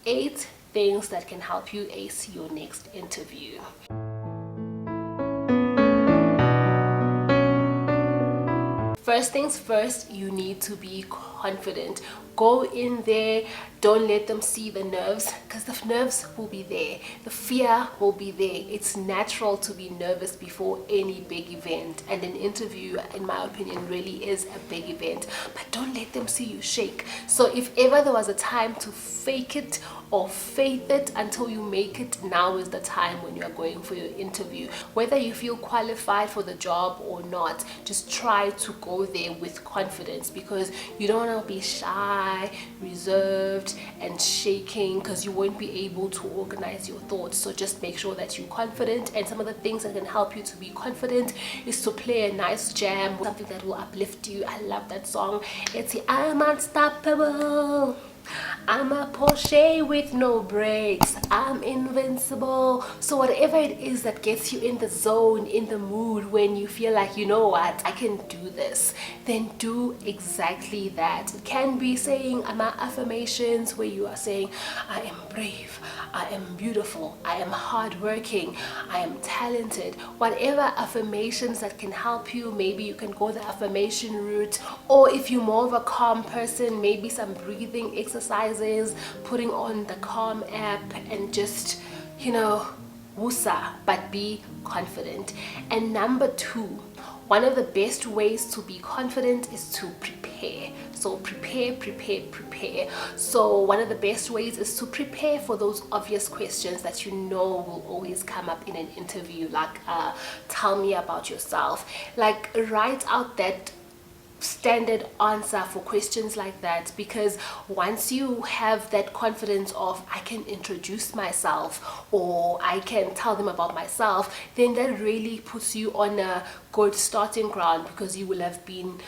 8 things that can help you ace your next interview. First things first, you need to be confident. Go in there, don't let them see the nerves, because the nerves will be there, the fear will be there. It's natural to be nervous before any big event, and an interview, in my opinion, really is a big event. But don't let them see you shake. So if ever there was a time to fake it or faith it until you make it, now is the time when you are going for your interview. Whether you feel qualified for the job or not, just try to go there with confidence, because you don't want to be shy, reserved and shaking, because you won't be able to organize your thoughts. So just make sure that you're confident. And some of the things that can help you to be confident is to play a nice jam, something that will uplift you. I love that song. It's I'm Unstoppable, I'm a Porsche with no brakes, I'm invincible. So whatever it is that gets you in the zone, in the mood, when you feel like, you know what, I can do this, then do exactly that. It can be saying affirmations, where you are saying, I am brave, I am beautiful, I am hardworking, I am talented. Whatever affirmations that can help you. Maybe you can go the affirmation route, or if you're more of a calm person, maybe some breathing exercises, putting on the Calm app, and just, wusa, but be confident. And number 2, one of the best ways to be confident is to prepare. So prepare. So one of the best ways is to prepare for those obvious questions that you know will always come up in an interview, like tell me about yourself. Like, write out that standard answer for questions like that, because once you have that confidence of, I can introduce myself or I can tell them about myself, then that really puts you on a good starting ground, because you will have been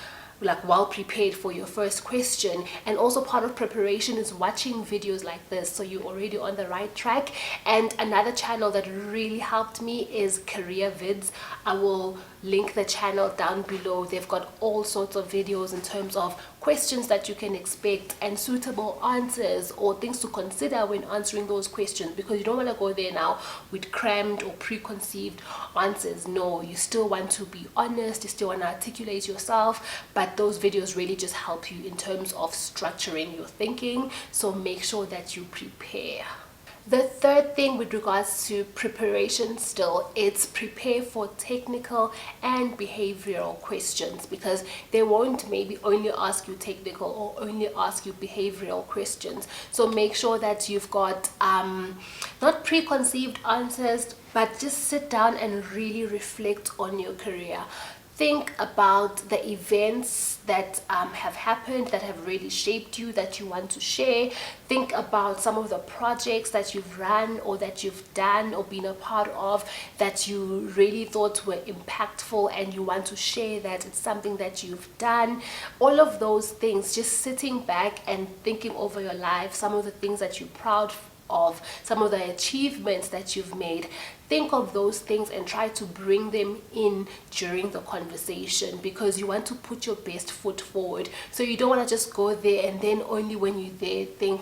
well prepared for your first question. And also part of preparation is watching videos like this, so you're already on the right track. And another channel that really helped me is CareerVids. I will link the channel down below. They've got all sorts of videos in terms of questions that you can expect and suitable answers or things to consider when answering those questions, because you don't want to go there now with crammed or preconceived answers. No, you still want to be honest, you still want to articulate yourself, but those videos really just help you in terms of structuring your thinking. So make sure that you prepare. The third thing with regards to preparation still, it's prepare for technical and behavioral questions, because they won't maybe only ask you technical or only ask you behavioral questions. So make sure that you've got not preconceived answers, but just sit down and really reflect on your career. Think about the events that have happened, that have really shaped you, that you want to share. Think about some of the projects that you've run or that you've done or been a part of that you really thought were impactful, and you want to share that it's something that you've done. All of those things, just sitting back and thinking over your life, some of the things that you're proud of, some of the achievements that you've made. Think of those things and try to bring them in during the conversation, because you want to put your best foot forward. So you don't want to just go there and then only when you're there think,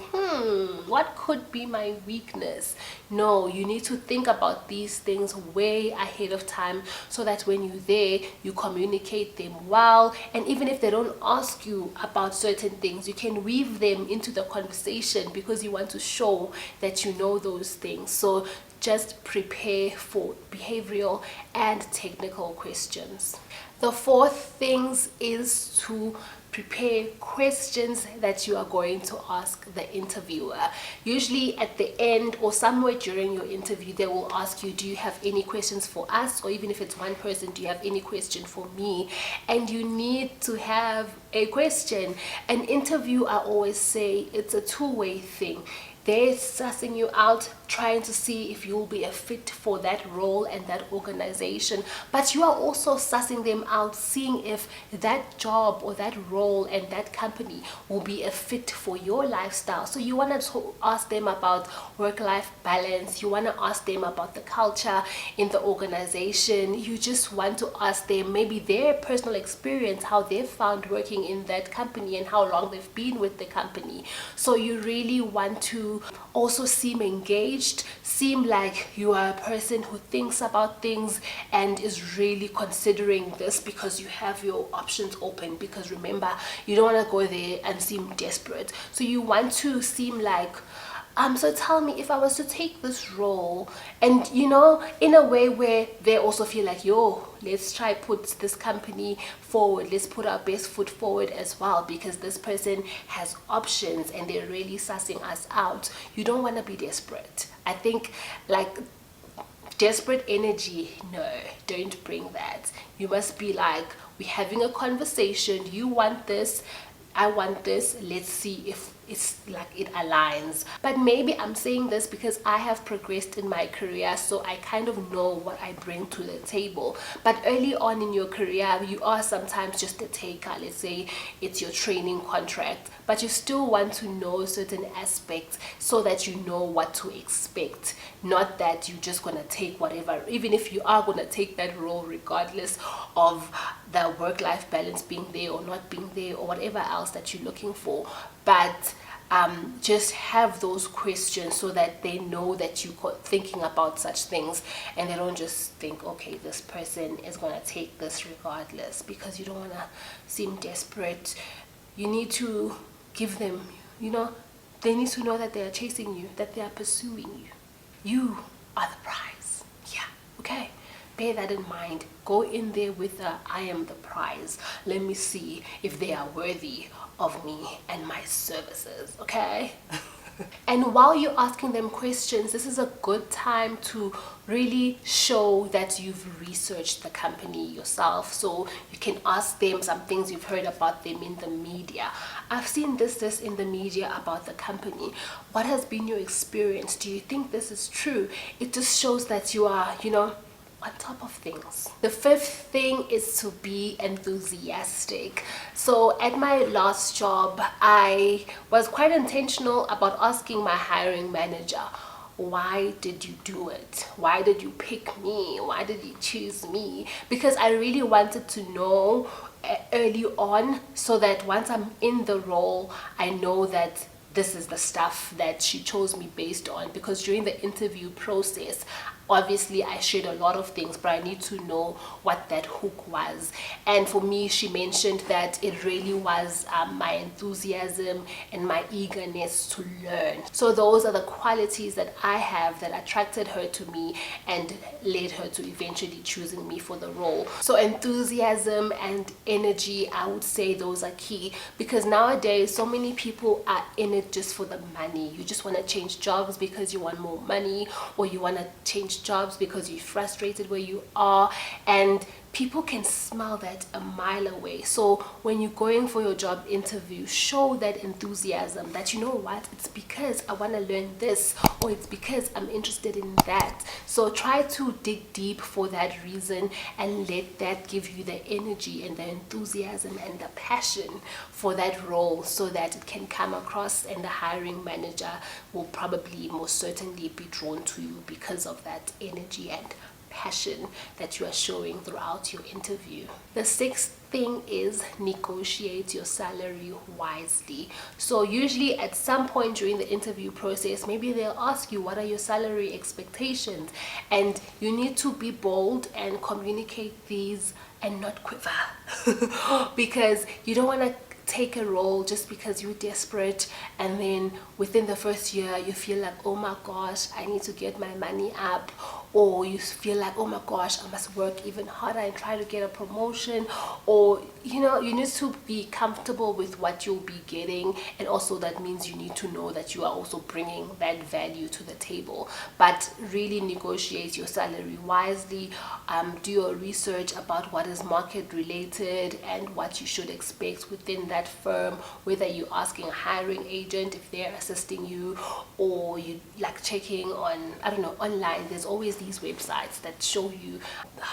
what could be my weakness? No, you need to think about these things way ahead of time, so that when you're there, you communicate them well. And even if they don't ask you about certain things, you can weave them into the conversation, because you want to show that you know those things. So just prepare for behavioral and technical questions. The fourth thing is to prepare questions that you are going to ask the interviewer. Usually at the end or somewhere during your interview, they will ask you, do you have any questions for us? Or even if it's one person, do you have any question for me? And you need to have a question. An interview, I always say, it's a two-way thing. They're sussing you out, trying to see if you'll be a fit for that role and that organization, but you are also sussing them out, seeing if that job or that role and that company will be a fit for your lifestyle. So you want to ask them about work-life balance, you want to ask them about the culture in the organization, you just want to ask them maybe their personal experience, how they've found working in that company and how long they've been with the company. So you really want to to also seem engaged, seem like you are a person who thinks about things and is really considering this, because you have your options open. Because remember, you don't want to go there and seem desperate. So you want to seem like, so tell me, if I was to take this role, and in a way where they also feel like, yo, let's try put this company forward, let's put our best foot forward as well, because this person has options and they're really sussing us out. You don't want to be desperate. I think, like, desperate energy, no, don't bring that. You must be like, we're having a conversation, you want this, I want this, let's see if it's like it aligns. But maybe I'm saying this because I have progressed in my career, so I kind of know what I bring to the table. But early on in your career, you are sometimes just a taker. Let's say it's your training contract, but you still want to know certain aspects so that you know what to expect. Not that you're just gonna take whatever, even if you are gonna take that role regardless of the work-life balance being there or not being there or whatever else that you're looking for. But just have those questions so that they know that you're thinking about such things, and they don't just think, okay, this person is going to take this regardless, because you don't want to seem desperate. You need to give them, they need to know that they are chasing you, that they are pursuing you. You are the prize. Yeah, okay. Bear that in mind. Go in there with I am the prize. Let me see if they are worthy of me and my services, okay? And while you're asking them questions, this is a good time to really show that you've researched the company yourself. So you can ask them some things you've heard about them in the media. I've seen this in the media about the company. What has been your experience? Do you think this is true? It just shows that you are, on top of things. The fifth thing is to be enthusiastic. So at my last job, I was quite intentional about asking my hiring manager, why did you do it? Why did you pick me? Why did you choose me? Because I really wanted to know early on, so that once I'm in the role, I know that this is the stuff that she chose me based on. Because during the interview process, obviously I shared a lot of things, but I need to know what that hook was. And for me, she mentioned that it really was my enthusiasm and my eagerness to learn. So those are the qualities that I have that attracted her to me and led her to eventually choosing me for the role. So enthusiasm and energy, I would say those are key, because nowadays so many people are in it just for the money. You just want to change jobs because you want more money, or you want to change jobs because you're frustrated where you are, and people can smell that a mile away. So when you're going for your job interview, show that enthusiasm, that what, it's because I want to learn this, or it's because I'm interested in that. So try to dig deep for that reason, and let that give you the energy and the enthusiasm and the passion for that role, so that it can come across, and the hiring manager will probably most certainly be drawn to you because of that energy and passion that you are showing throughout your interview. The sixth thing is negotiate your salary wisely. So usually at some point during the interview process, maybe they'll ask you, what are your salary expectations? And you need to be bold and communicate these and not quiver because you don't want to take a role just because you're desperate, and then within the first year you feel like, oh my gosh, I need to get my money up, or you feel like, oh my gosh, I must work even harder and try to get a promotion, or you need to be comfortable with what you'll be getting. And also that means you need to know that you are also bringing that value to the table. But really negotiate your salary wisely. Do your research about what is market related and what you should expect within that firm, whether you're asking a hiring agent if they're assisting you, or you like checking on, I don't know, online. There's always these websites that show you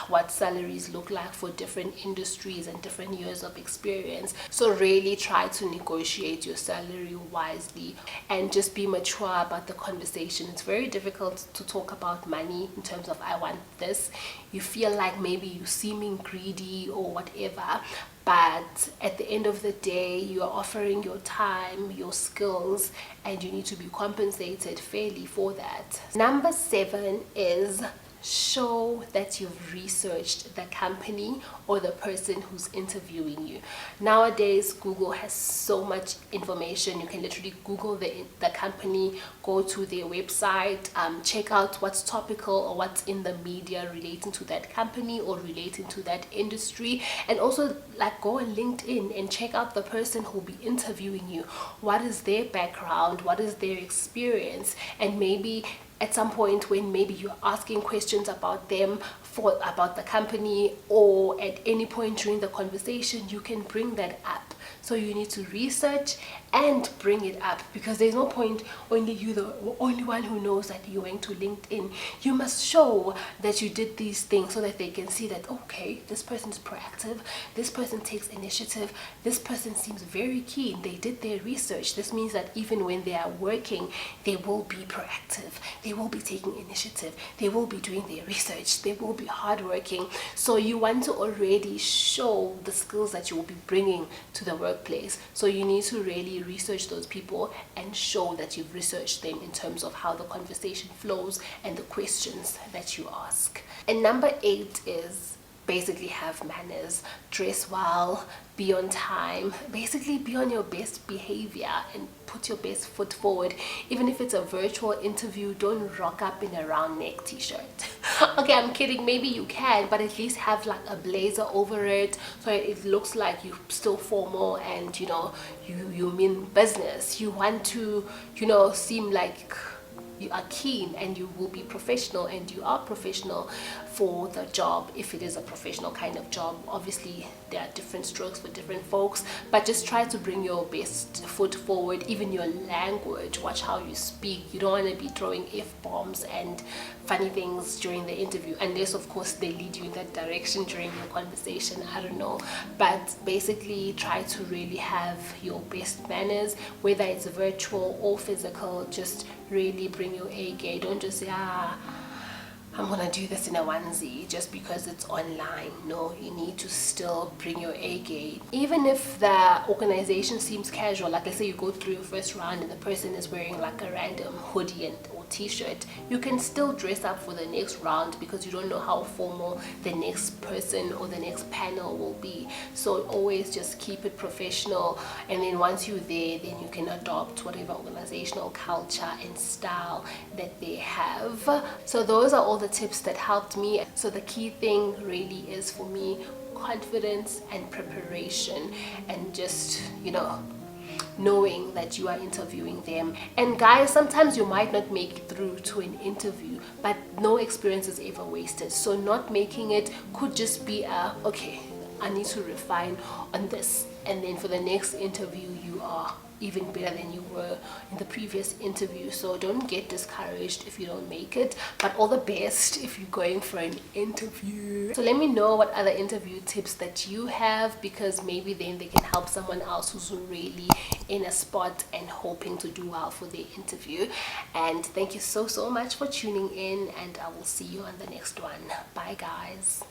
what salaries look like for different industries and different years of experience. So really try to negotiate your salary wisely, and just be mature about the conversation. It's very difficult to talk about money in terms of I want this. You feel like maybe you're seeming greedy or whatever, but at the end of the day, you are offering your time, your skills, and you need to be compensated fairly for that. Number 7 is show that you've researched the company or the person who's interviewing you. Nowadays, Google has so much information. You can literally Google the company, go to their website, check out what's topical or what's in the media relating to that company or relating to that industry, and also like go on LinkedIn and check out the person who'll be interviewing you. What is their background? What is their experience? And maybe at some point when maybe you're asking questions about them, about the company, or at any point during the conversation, you can bring that up. So you need to research and bring it up, because there's no point only you the only one who knows that you went to LinkedIn. You must show that you did these things so that they can see that, okay, this person's proactive, this person takes initiative, this person seems very keen, they did their research. This means that even when they are working, they will be proactive, they will be taking initiative, they will be doing their research, they will be hardworking. So you want to already show the skills that you will be bringing to the workplace. So you need to really research those people and show that you've researched them in terms of how the conversation flows and the questions that you ask. And number 8 is basically have manners, dress well, be on time, basically be on your best behavior and put your best foot forward. Even if it's a virtual interview, don't rock up in a round neck t-shirt. Okay, I'm kidding, maybe you can, but at least have like a blazer over it so it looks like you're still formal and you mean business. You want to seem like you are keen and you will be professional, and you are professional for the job if it is a professional kind of job. Obviously there are different strokes for different folks, but just try to bring your best foot forward. Even your language, watch how you speak. You don't want to be throwing f-bombs and funny things during the interview, unless of course they lead you in that direction during the conversation, I don't know. But basically try to really have your best manners, whether it's virtual or physical. Just really bring your A game. Don't just say, I'm gonna do this in a onesie just because it's online. No, you need to still bring your A game. Even if the organization seems casual, like let's say you go through your first round and the person is wearing like a random hoodie or t-shirt, you can still dress up for the next round because you don't know how formal the next person or the next panel will be. So always just keep it professional, and then once you're there, then you can adopt whatever organizational culture and style that they have. So those are all the tips that helped me. So the key thing really is for me confidence and preparation, and just knowing that you are interviewing them. And guys, sometimes you might not make it through to an interview, but no experience is ever wasted. So not making it could just be okay, I need to refine on this, and then for the next interview you are even better than you were in the previous interview. So don't get discouraged if you don't make it, but all the best if you're going for an interview. So let me know what other interview tips that you have, because maybe then they can help someone else who's really in a spot and hoping to do well for their interview. And thank you so much for tuning in, and I will see you on the next one. Bye guys.